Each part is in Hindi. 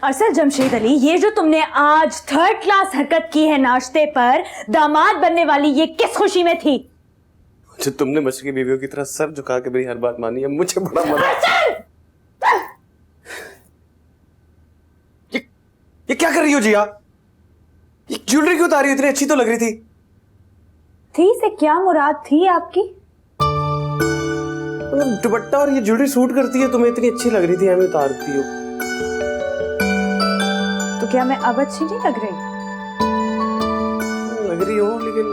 असल जमशेद अली, ये जो तुमने आज थर्ड क्लास हरकत की है नाश्ते पर, दामाद बनने वाली, ये किस खुशी में थी? जो तुमने मछली की बीवियों की तरह सर झुका के मेरी हर बात मानी है, मुझे बड़ा मजा। ये क्या कर रही हो जिया? ये ज्वेलरी क्यों उतारी? इतनी अच्छी तो लग रही थी। थी से क्या मुराद थी आपकी? मतलब दुपट्टा और ये ज्वेलरी सूट करती है, तुम्हें इतनी अच्छी लग रही थी, हमें उतारती हो। तो क्या मैं अब अच्छी नहीं लग रही? लग रही हो, लेकिन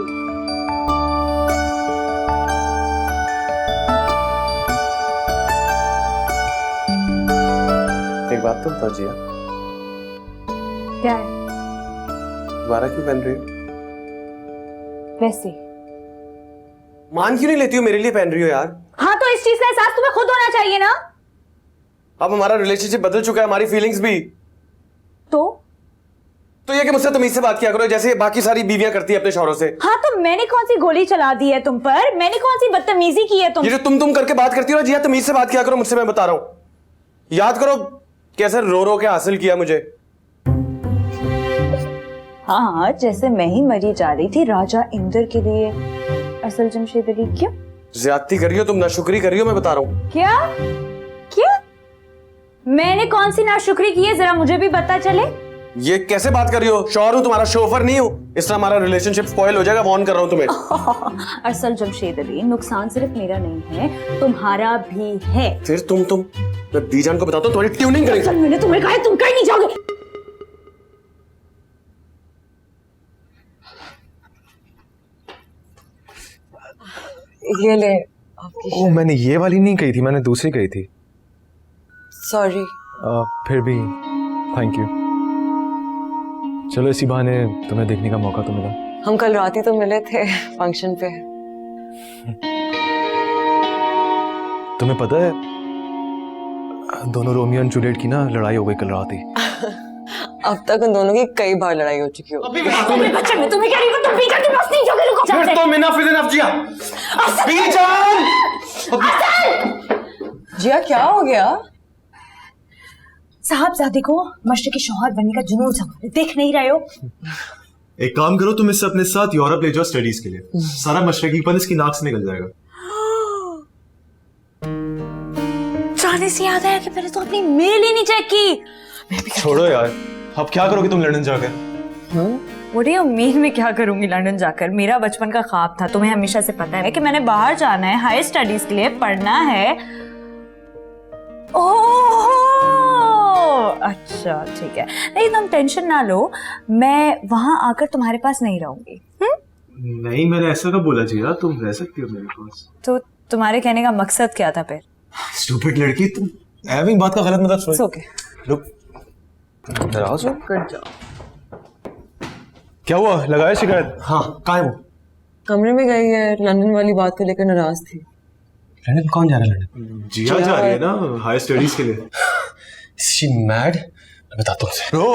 एक बात तो बताओ जिया, क्या है? दोबारा क्यों पहन रही हो? वैसे मान क्यों नहीं लेती हो? मेरे लिए पहन रही हो यार। हाँ, तो इस चीज का एहसास तुम्हें खुद होना चाहिए ना। अब हमारा रिलेशनशिप बदल चुका है, हमारी फीलिंग्स भी। तो ये कि मुझसे तमीज से बात किया करो, जैसे बाकी सारी बीवियां करती है अपने शौहरों से। हाँ, तो मैंने कौन सी गोली चला दी है तुम पर? मैंने कौन सी बदतमीजी की है तुम? ये जो तुम करके बात करती हो ना जिया, तमीज से बात किया करो मुझसे, मैं बता रहा हूं। याद करो कैसे रो रो के हासिल किया मुझे। हाँ, जैसे मैं ही मरी जा रही थी राजा इंद्र के लिए। असल जमशेद अली, क्यों? ज्यादती कर रही हो तुम, नाशुक्री कर रही हो, मैं बता रहा हूं। क्या क्या मैंने कौन सी नाशुक्री की है, जरा मुझे भी पता चले। ये कैसे बात कर रही हो? शौहर हूं, तुम्हारा शोफर नहीं हूं। इस तरह हमारा रिलेशनशिप स्पॉइल हो जाएगा, वार्न कर रहा हूं तुम्हें। असल जमशेद अली, नुकसान सिर्फ मेरा नहीं है, तुम्हारा भी है। फिर तुम मैं बीजान को बताता हूं, तुम्हारी ट्यूनिंग करेंगे। मैंने तुम्हें कहा है, तुम कहीं नहीं जाओगे। ये ले। ओ, मैंने ये वाली नहीं कही थी, मैंने दूसरी कही थी। सॉरी। फिर भी थैंक यू। चलो इसी बहाने तुम्हें देखने का मौका तो मिला। हम कल रात ही तो मिले थे फंक्शन पे। तुम्हें पता है दोनों रोमियो और जूलियट की ना लड़ाई हो गई कल रात ही। अब तक उन दोनों की कई बार लड़ाई हो चुकी हो। तुम्हें क्या नहीं, तुम बीजान के पास नहीं जाओगे। रुको, फिर तो इनफ इज इनफ जिया। बीजान! जिया क्या हो गया? साहबजादे को मशरकी शौहर बनने का जुनून सवार है, देख नहीं रहे हो? एक काम करो, तुम इससे अपने साथ यूरोप ले जाओ स्टडीज के लिए। सारा मशरकीपन इसकी नाक से निकल जाएगा। जाने से याद आया कि मैंने तो अपनी मेल ही नहीं चेक की। छोड़ो यार, अब क्या करोगे तुम लंदन जाकर? बड़ी उम्मीद में क्या करूंगी लंदन जाकर? मेरा बचपन का ख्वाब था, तुम्हें हमेशा से पता है कि मैंने बाहर जाना है, हाई स्टडीज के लिए पढ़ना है। ओह, अच्छा ठीक है, नहीं तुम टेंशन ना लो, मैं वहां आकर तुम्हारे पास नहीं रहूंगी। नहीं, मैंने ऐसा कब बोला जिया, तुम रह सकती हो मेरे पास। तो तुम्हारे कहने का मकसद क्या था फिर? स्टूपिड लड़की, तुम ऐवी बात का गलत मतलब सोच। ओके, रुक, नाराज हो? क्या हुआ, लगाया शिकायत? हाँ, कहाँ है वो? कमरे में गई है, लंदन वाली बात को लेकर नाराज थी। लंदन कौन जा रहा है? लंदन जिया जा रही है ना हाई स्टडीज के लिए। She mad? मैं बताता हूँ ब्रो,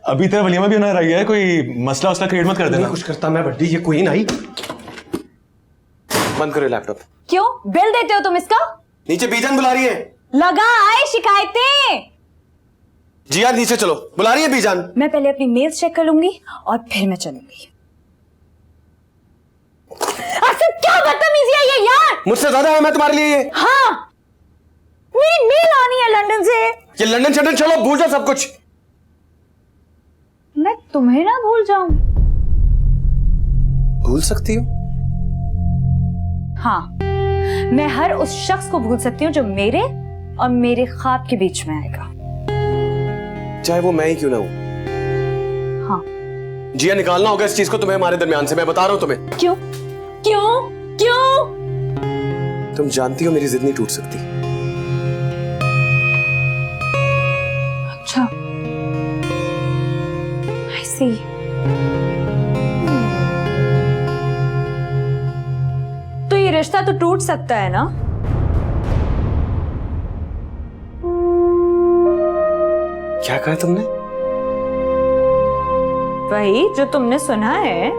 अभी तेरा वलीमा भी होना रही है, कोई मसला वसला क्रिएट मत कर देना। कुछ करता मैं बड्डी, ये कोई नहीं। बंद करो लैपटॉप। क्यों बिल देते हो तुम इसका? नीचे बीजान बुला रही है। लगा आए शिकायतें। जिया नीचे चलो, बुला रही है बीजान। मैं पहले अपनी मेल्स चेक कर लूंगी और फिर मैं चलूंगी। अक्सर क्या बदतमीजी है ये यार? मुझसे ज्यादा है मैं तुम्हारे लिए ये। हाँ, मेरी मेल आनी है लंदन से। ये लंदन चंदन चलो, भूल जाओ सब कुछ। मैं तुम्हें ना भूल जाऊं? भूल सकती हो? हाँ, मैं हर उस शख्स को भूल सकती हूँ जो मेरे और मेरे ख्वाब के बीच में आएगा, चाहे वो मैं ही क्यों ना हूं। हाँ। जिया निकालना होगा इस चीज को तुम्हें हमारे दरमियान से, मैं बता रहा हूं तुम्हें। क्यों क्यों क्यों? तुम जानती हो मेरी जिद नहीं टूट सकती। अच्छा, I see. तो ये रिश्ता तो टूट सकता है ना? क्या कहा तुमने? वही जो तुमने सुना है।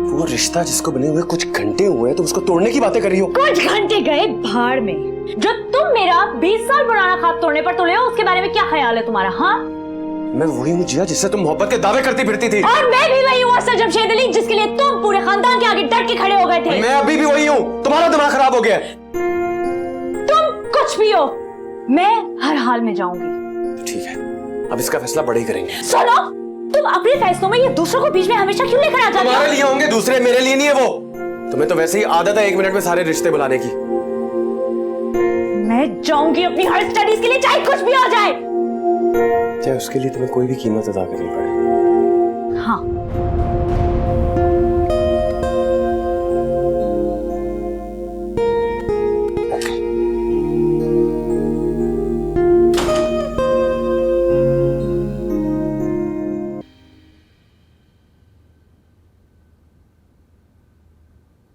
वो रिश्ता जिसको बने हुए कुछ घंटे हुए तुम उसको तोड़ने की बातें कर रही हो। कुछ घंटे गए भाड़ में। जो तुम मेरा 20 साल पुराना ख्वाब तोड़ने पर तुले हो, उसके बारे में क्या ख्याल है तुम्हारा? हाँ, मैं वही हूँ जिया जिससे तुम मोहब्बत के दावे करती फिरती थी। और मैं भी वही हूँ अरसल जमशेद अली, जिसके लिए तुम पूरे खानदान के आगे डट के खड़े हो गए थे। मैं अभी भी वही हूँ, तुम्हारा दिमाग खराब हो गया। तुम कुछ भी हो, मैं हर हाल में जाऊंगी। ठीक है, अब इसका फैसला बड़े ही करेंगे। सुनो, तुम अपने फैसलों में ये दूसरों को बीच में हमेशा क्यों लेकर आ जाते हो? तुम्हारे लिए होंगे दूसरे, मेरे लिए नहीं है वो। तुम्हें तो वैसे ही आदत है 1 मिनट में सारे रिश्ते बुलाने की। मैं जाऊंगी अपनी हायर स्टडीज के लिए, चाहे कुछ भी हो जाए। चाहे उसके लिए तुम्हें कोई भी कीमत अदा करनी पड़े। हाँ,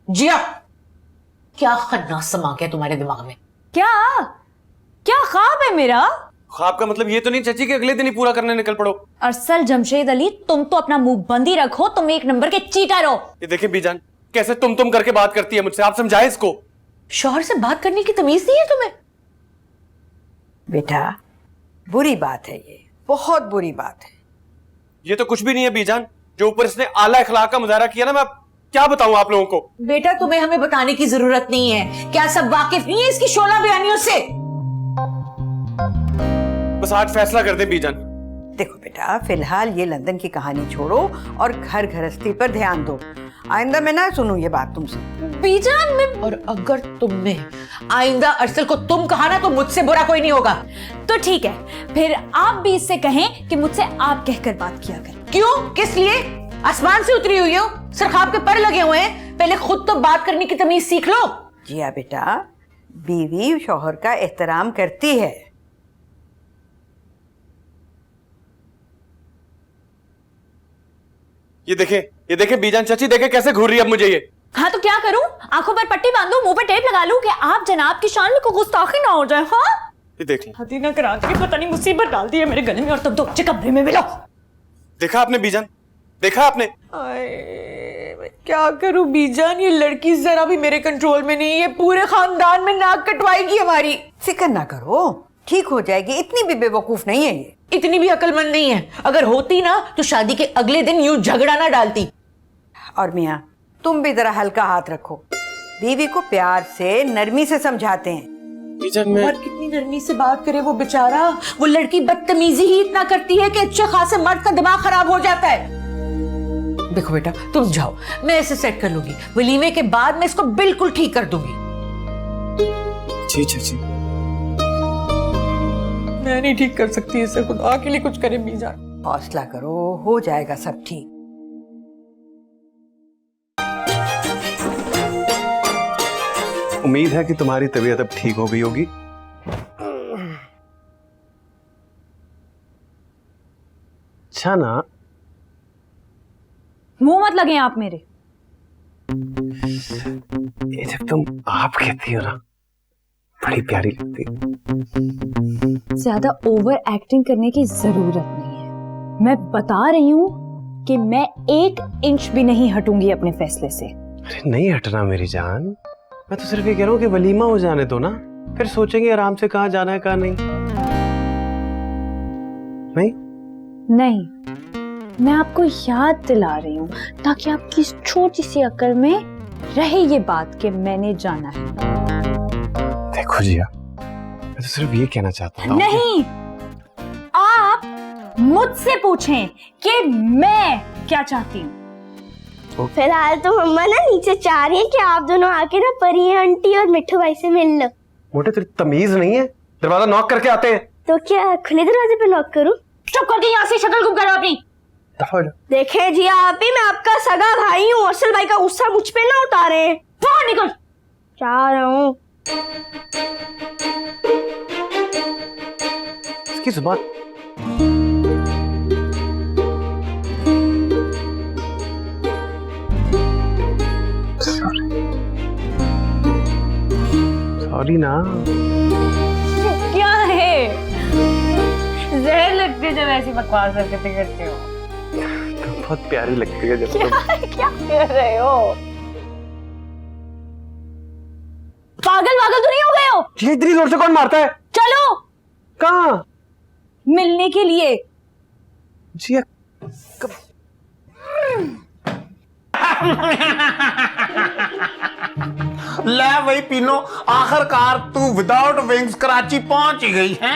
जिया, क्या खन्नास समा गया तुम्हारे दिमाग में? क्या क्या ख्वाब है मेरा? ख्वाब का मतलब ये तो नहीं चाची कि अगले दिन ही पूरा करने निकल पड़ो। अरसल जमशेद अली, तुम तो अपना मुंह बंद ही रखो, तुम एक नंबर के चीटर हो। ये देखें बीजान, कैसे तुम करके बात करती है मुझसे, आप समझाए इसको। शौहर से बात करने की तमीज नहीं है तुम्हें? बेटा, बुरी बात है, ये बहुत बुरी बात है। ये तो कुछ भी नहीं है बीजान, जो ऊपर इसने आला अखलाक का मुजाहरा किया ना, मैं क्या बताऊं आप लोगों को। बेटा, तुम्हें हमें बताने की जरूरत नहीं है। क्या सब वाकिफ नहीं है इसकी शोला बयानियों से? बस आज फैसला कर दे बीजान। देखो बेटा, फिलहाल ये लंदन की कहानी छोड़ो और घर गृहस्थी पर ध्यान दो। आइंदा मैं ना सुनूं ये बात तुमसे। बीजान, मैं और अगर तुमने आइंदा अरसल को तुम कहा ना, तो मुझसे बुरा कोई नहीं होगा। तो ठीक है, फिर आप भी इससे कहें कि मुझसे आप कहकर बात किया करें। क्यों? किस लिए? आसमान से उतरी हुई हो, सरखाब के पर लगे हुए हैं। पहले खुद तो बात करने की तमीज सीख लो। जिया बेटा, बीवी शौहर का एहतराम करती है। ये देखे बीजान चाची, देखे कैसे घूर रही है अब मुझे ये। हाँ तो क्या करूं? आंखों पर पट्टी बांधूं, मुंह पर टेप लगा लूं कि आप जनाब की शान में कोई गुस्ताखी ना हो जाए? हाँ, ये देख लो। हदी ना करा के पता नहीं मुसीबत डाल दी है मेरे गले में, और तब दो बच्चे कमरे में मिलो। देखा आपने बीजान, देखा आपने? मैं क्या करूं बीजान, ये लड़की जरा भी मेरे कंट्रोल में नहीं है। पूरे खानदान में नाक कटवाएगी हमारी। फिक्र ना करो, ठीक हो जाएगी। इतनी भी बेवकूफ नहीं है ये। इतनी भी अक्लमंद नहीं है। अगर होती ना तो शादी के अगले दिन यूं झगड़ा ना डालती। और मियाँ, तुम भी जरा हल्का हाथ रखो। बीवी को प्यार से, नरमी से समझाते हैं। और कितनी नरमी से बात करे वो बेचारा। वो लड़की बदतमीजी ही इतना करती है कि अच्छे खासे मर्द का दिमाग खराब हो जाता है। देखो बेटा, तुम जाओ, मैं इसे सेट कर लूंगी। वलीमे के बाद मैं इसको बिल्कुल ठीक कर दूंगी। जी चाची, मैं नहीं ठीक कर सकती इसे, खुदा के लिए कुछ करे बीजान। हौसला करो, हो जाएगा सब ठीक। उम्मीद है कि तुम्हारी तबीयत अब ठीक हो गई होगी। अच्छा ना, मुंह मत लगे आप मेरे। ये जब तुम आप कहती हो ना, बड़ी प्यारी लगती है। ज्यादा ओवर एक्टिंग करने की जरूरत नहीं है। मैं बता रही हूँ कि मैं 1 इंच भी नहीं हटूंगी अपने फैसले से। अरे नहीं हटना मेरी जान, मैं तो सिर्फ ये कह रहा हूँ कि वलीमा हो जाने दो ना, फिर सोचेंगे आराम से कहाँ जाना है कहाँ नहीं। नहीं, मैं आपको याद दिला रही हूँ ताकि आपकी इस छोटी सी अकल में रहे ये बात कि मैंने जाना है। देखो जिया, मैं तो सिर्फ ये कहना चाहता हूँ। नहीं, आप मुझसे पूछें कि मैं क्या चाहती हूँ। फिलहाल तो मम्मा ना नीचे चाह रही है कि आप दोनों आके ना परी आंटी और मिठू भाई से मिल लो। मोटे तेरी तमीज नहीं है, दरवाजा नॉक करके आते हैं। तो क्या खुले दरवाजे पे नॉक करूं? चुप करके यहाँ से शक्ल गुम करो अपनी। देखे जी, आप ही, मैं आपका सगा भाई हूँ। अरसल भाई का गुस्सा मुझ पे ना उतारे। बाहर निकल। जा रहा हूँ। इसकी जुबान। सॉरी ना। क्या है? जहर लगती है जब ऐसी बकवास हरकतें करते हो। तो बहुत प्यारी लगती है जब क्या कर रहे हो? पागल तो नहीं हो गए हो? ठीक है, इतनी जोर से कौन मारता है? चलो कहाँ? मिलने के लिए। जिया ले वही पीनो, आखिरकार तू विदाउट विंग्स कराची पहुंच ही गई है।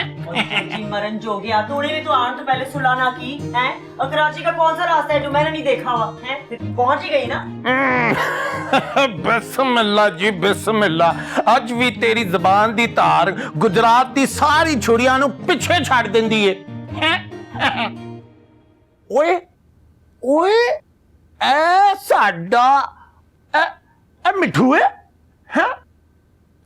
मरन जो गया तूने भी तो आने तो पहले सुलह ना की है। और कराची का कौन सा रास्ता है जो मैंने नहीं देखा हुआ है? पहुंच ही गई ना। बिस्मिल्लाह जी बिस्मिल्लाह। अज भी तेरी जबान दी तार गुजरात दी सारी छुड़ियां नु पिछे छड़ देंदी है। ओए ओए ए साडा ए मिठू है?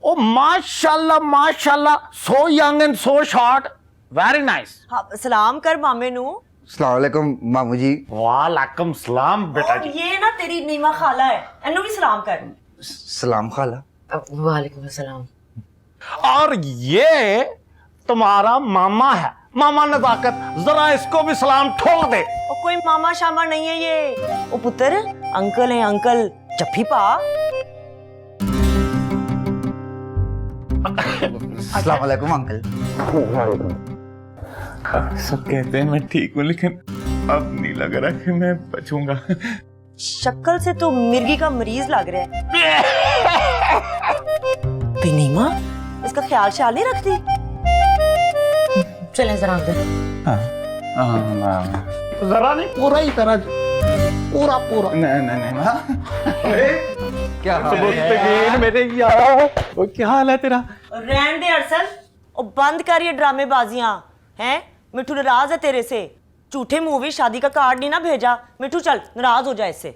ओ माशाल्लाह माशाल्लाह, so young and so short, very nice. हाँ, सलाम कर मामे नु। अस्सलाम वालेकुम मामू जी। वालेकुम सलाम बेटा और जी। ये ना तेरी नीमा खाला है, इन्हों भी सलाम कर। सलाम खाला। वालेकुम सलाम। और ये तुम्हारा मामा है, मामा नजाकत, जरा इसको भी सलाम ठोक दे। और कोई मामा शामा नहीं है ये, ओ पुत्र अंकल है अंकल, जफ्फी पा। अस्सलाम वालेकुम अंकल। सब कहते हैं मैं ठीक हूँ, लेकिन अब नहीं लग रहा कि मैं बचूंगा। शक्ल से तो मिर्गी का मरीज लग रहा है। नीमा इसका ख्याल शाल नहीं रखती। चलें जरा अंदर। जरा नहीं, पूरा ही तरह, पूरा पूरा। क्या मेरे यार, वो क्या हाल है तेरा? रहन दे अरसल, और बंद कर ये ड्रामेबाजियां हैं। मिठू नाराज है तेरे से, झूठे मुंह भी शादी का कार्ड नहीं ना भेजा। मिठू चल, नाराज हो जाए इससे।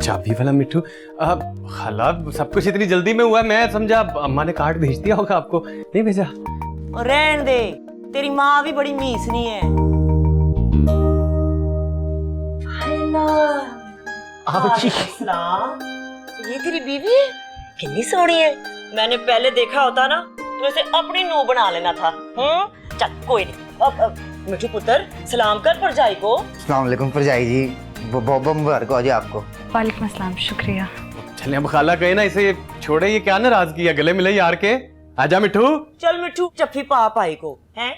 चाबी वाला मिठू। खाला सब कुछ इतनी जल्दी में हुआ, मैं समझा अम्मा ने कार्ड भेज दिया होगा, आपको नहीं भेजा? और रहन दे, तेरी माँ भी बड़ी मीसनी है। सलाम, ये तेरी बीवी है? कितनी सोहनी है। मैंने पहले देखा होता ना तो इसे अपनी नूह बना लेना था। चल कोई नहीं। अब मिठू पुत्र सलाम कर परजाई को। अस्सलाम वालेकुम फरजाई जी, बहुत मुबारक हो जी आपको। वालेकुम अस्सलाम, शुक्रिया। चले अब खाला कहे ना इसे छोड़े, ये क्या नाराज किया, गले मिले यार के। आजा मिठू। चल मिठू जफ्फी पा पाई को हैं।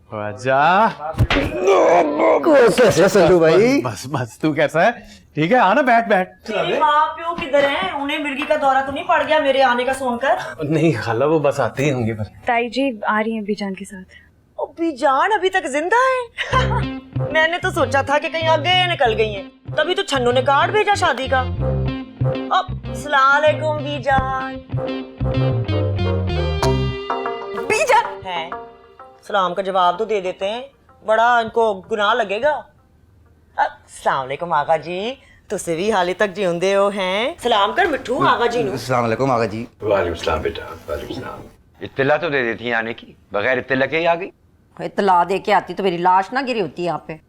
आजा। कैसे सल्लू भाई? बस बस, तू कैसा है? ठीक है, आना, बैठ बैठ। तेरी माँ प्यो किधर हैं? उन्हें मिर्गी का दौरा तो नहीं पड़ गया मेरे आने का सुनकर? नहीं खाला, वो बस आते ही होंगे। पर ताई जी आ रही हैं बीजान के साथ। ओ बीजान अभी तक जिंदा है? मैंने तो सोचा था कि कहीं आगे निकल गई हैं। तभी तो छन्नू ने कार्ड भेजा शादी का। अब सलाम अलैकुम बीजान। बीजान है, सलाम का जवाब तो दे देते हैं, बड़ा इनको गुनाह लगेगा। अस्सलाम वालेकुम आगा जी, तुसे भी हाले तक जिਉਂਦੇ हो हैं। सलाम कर मिठू आगा जी नु। अस्सलाम वालेकुम आगा जी। वालेकुम सलाम बेटा, वालेकुम सलाम। इत्तला तो दे देती आने की, बगैर इत्तला के ही आ गई। इतला दे के आती तो मेरी लाश ना गिरी होती यहाँ पे।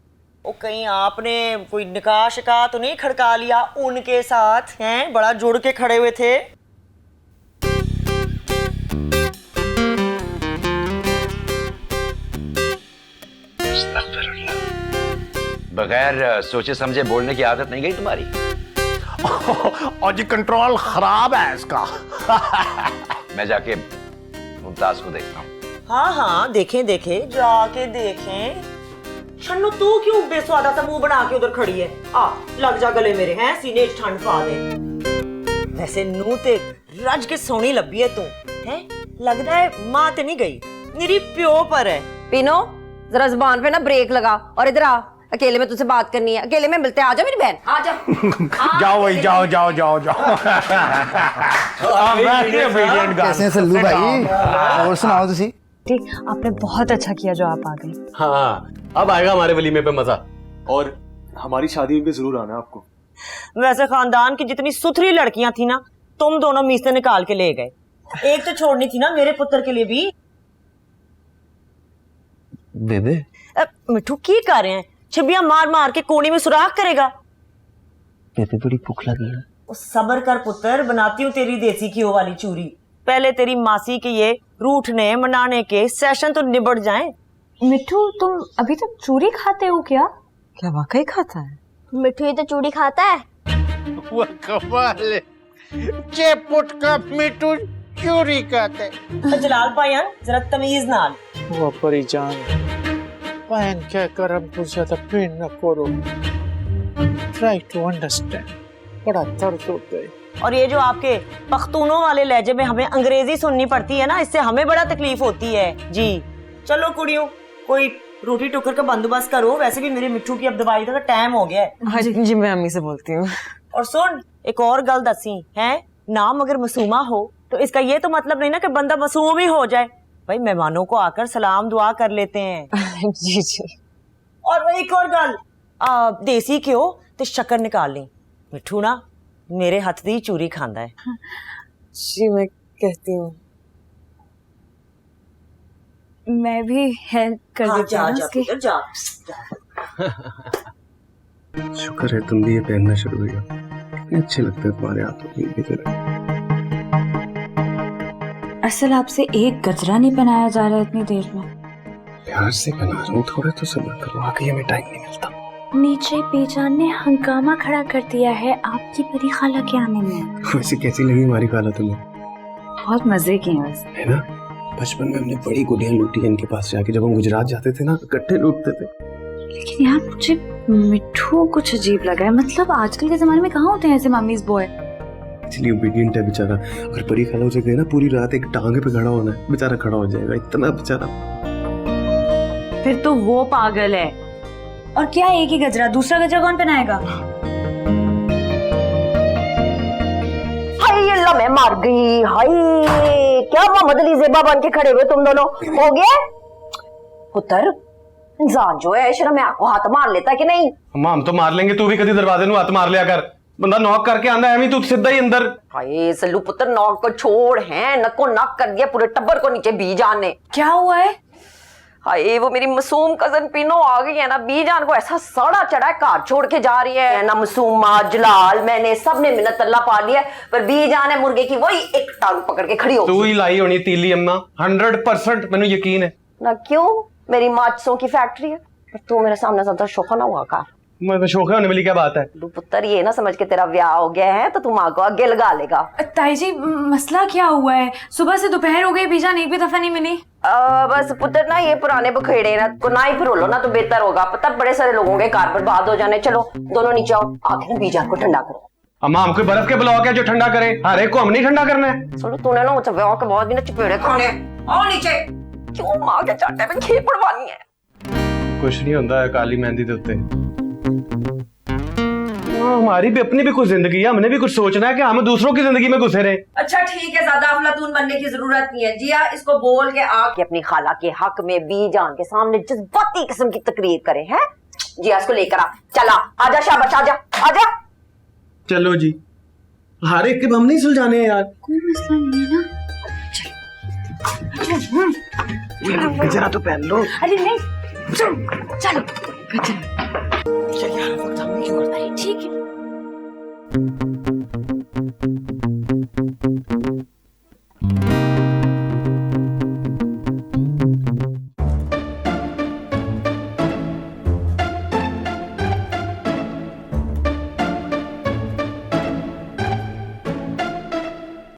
ओ कहीं आपने कोई निकाह शिका तो नहीं खड़का लिया उनके साथ? हैं, बड़ा जुड़ के खड़े हुए थे। बगैर सोचे समझे बोलने की आदत नहीं गई तुम्हारी? और जी कंट्रोल खराब है इसका। मैं जाके मुमताज को देखता हूँ। हाँ हाँ देखें देखें, जाके देखें। छन्नू तू क्यों बेस्वादा सा मुंह बना के उधर खड़ी है? आ लग जा गले मेरे, हैं सीने ठंड पा दे। वैसे नू ते रज के सोनी लब्बी है तू, हैं? लगता है माँ ते नहीं गई, मेरी प्यो पर है। पिनो जरा जुबान पे ना ब्रेक लगा और इधर आ, अकेले में तुझसे बात करनी है। अकेले में मिलते हैं, आजा मेरी बहन आजा। जाओ भाई, जाओ जाओ जाओ जाओ। कैसे हैं सल्लू भाई? और सुनाओ तुसी। ठीक, आपने बहुत अच्छा किया जो आप आ गए। हाँ, अब आएगा हमारे वलीमे पे मजा। और हमारी शादी में जरूर आना आपको। वैसे खानदान की जितनी सुथरी लड़कियां थी ना, तुम दोनों मीसे निकाल के ले गए। एक तो छोड़नी थी ना मेरे पुत्र के लिए भी। बेबे मिठू की कर रहे हैं? छिबियां मार मार के कोनी में सुराख करेगा। बेबे बड़ी भूख लगी है। सबर कर पुत्र, बनाती हूँ तेरी देसी घी वाली चूरी। पहले तेरी मासी के ये रूठने मनाने के सेशन तो निबट जाएं। मिठू तुम अभी तक चूरी खाते हो क्या? क्या वाकई खाता है? मिठू ये तो चूड़ी खाता है। वो कमाल है, जे पुट का मिठू चोरी करते। जलाल भाईयान जरा तमीज नाल। वो परी जान बहन क्या कर हमको ज्यादा पेन न करो। ट्राई टू अंडरस्टैंड, बड़ा दर्द होता है। और ये जो आपके पख्तूनों वाले लहजे में हमें अंग्रेजी सुननी पड़ती है ना, इससे हमें बड़ा तकलीफ होती है जी। चलो कुड़ियों, कोई रोटी टुकर का बंदोबस्त करो। वैसे भी मेरे मिट्ठू की अब दवाई का टाइम हो गया है। हाँ जी, मैं अम्मी से बोलती हूँ। और सुन, एक और गल दसी है, नाम अगर मासूमा हो तो इसका ये तो मतलब नहीं ना कि बंदा मासूम ही हो जाए। भाई मेहमानों को आकर सलाम दुआ कर लेते हैं। जी जी। और एक और गल, देसी घ्यो ते शक्कर निकाल ली। मिठू ना मेरे हाथ दी चूरी खांदा है। जी मैं कहती हूँ। मैं भी हेल्प कर देती हूँ उसकी। शुक्र है तुम भी ये पहनना शुरू किया। कितने अच्छे लगते हैं तुम्हारे हाथों की तरह। असल आपसे एक गजरा नहीं पहनाया जा रहा है इतनी देर में। प्यार से बना रहा हूँ, थोड़ा तो सब्र करो, आगे हमें टाइम नहीं मिलता। नीचे बेजान ने हंगामा खड़ा कर दिया है आपकी परी खाला के आने में। वैसे कैसी लगी हमारी खाला तुम्हें? बहुत मजे किए हैं है ना? बचपन में हमने बड़ी गुड़ियां लूटी इनके पास जाके, जब हम गुजरात जाते थे ना इकट्ठे लूटते थे। लेकिन यार मुझे मिठू कुछ अजीब लगा है। मतलब आजकल के जमाने में कहाँ होते हैं ऐसे मम्मीज बॉय। इतनी ओबीडियंट है बेचारा। अगर परी खाला उसे कहे ना पूरी रात एक टांगे पे खड़ा होना है, बेचारा खड़ा हो जाएगा। इतना बेचारा। फिर तो वो पागल है। और क्या एक ही गजरा, दूसरा गजरा कौन पहनाएगा? हाय अल्लाह, मैं मर गई। हाय क्या मोहम्मद अली ज़ेबा बन के खड़े हुए तुम दोनों। हो गया पुत्र, इंसान जो है शर्म आपको हाथ मार लेता है कि नहीं? हम तो मार लेंगे, तू भी कभी दरवाजे में हाथ मार लिया कर। बंदा नॉक करके आंदा है, तू सीधा ही अंदर। हाय सल्लू पुत्र, नॉक को छोड़ है, नको नॉक कर दिया पूरे टब्बर को नीचे बीजान ने। क्या हुआ है? हाय वो मेरी मासूम कजन पिनो आ गई है ना, बीजान को ऐसा सड़ा चढ़ा है, कार छोड़ के जा रही है ना। मासूमा, जलाल, मैंने सबने मिन्नत अल्लाह पा लिया, पर बीजान है मुर्गे की वही एक टांग पकड़ के खड़ी हो। तू ही लाई होनी तीली अम्मा, 100% मैंने यकीन है ना। क्यों? मेरी माचसों की फैक्ट्री है, पर तू मेरे सामने ज्यादा शोखा ना हुआ कर। मैं शौक होने वाली क्या बात है? तू पुत्र ये ना समझ के तेरा ब्याह हो गया है तो तू माँ को आगे लगा लेगा। ताई जी मसला क्या हुआ है? सुबह से दोपहर हो गई, बीजान एक भी दफा नहीं मिली। बस पुत्र ना ये पुराने बखेड़े ना को ना ही फिरोलो ना तो बेहतर होगा। पता बड़े सारे लोगों के कार बर्बाद हो जाने। चलो दोनों नीचे आओ, आके ना बीजान को ठंडा करो। अम्मा हमको बर्फ के ब्लॉक है जो ठंडा करे, हर एक को हम नहीं ठंडा करना है। सुनो तूने ना मुझे ब्याह के बाद भी ना चपेड़े खाने। आओ नीचे। क्यों माँ के चाटे में खेल पड़वानी है? कुछ नहीं होता है काली मेहंदी के उत्ते। हमारी भी अपनी भी कुछ जिंदगी है, हमने भी कुछ सोचना है कि हम दूसरों की जिंदगी में घुसे रहे। अच्छा ठीक है, ज्यादा अफलातून बनने की जरूरत नहीं है। जिया इसको बोल के आके अपनी खाला के हक में बीजान के सामने जज्बाती किस्म की तकरीर करे हैं। जिया इसको लेकर आ, चला आजा शाबाश, आजा आजा। चलो जी, हर एक के हम नहीं सुलझाने हैं यार। कोई मसला नहीं है ना। गजरा तो पहन लो। अरे नहीं, चलो गजरा। यार वक्त हम नहीं क्यों करते? अरे ठीक है।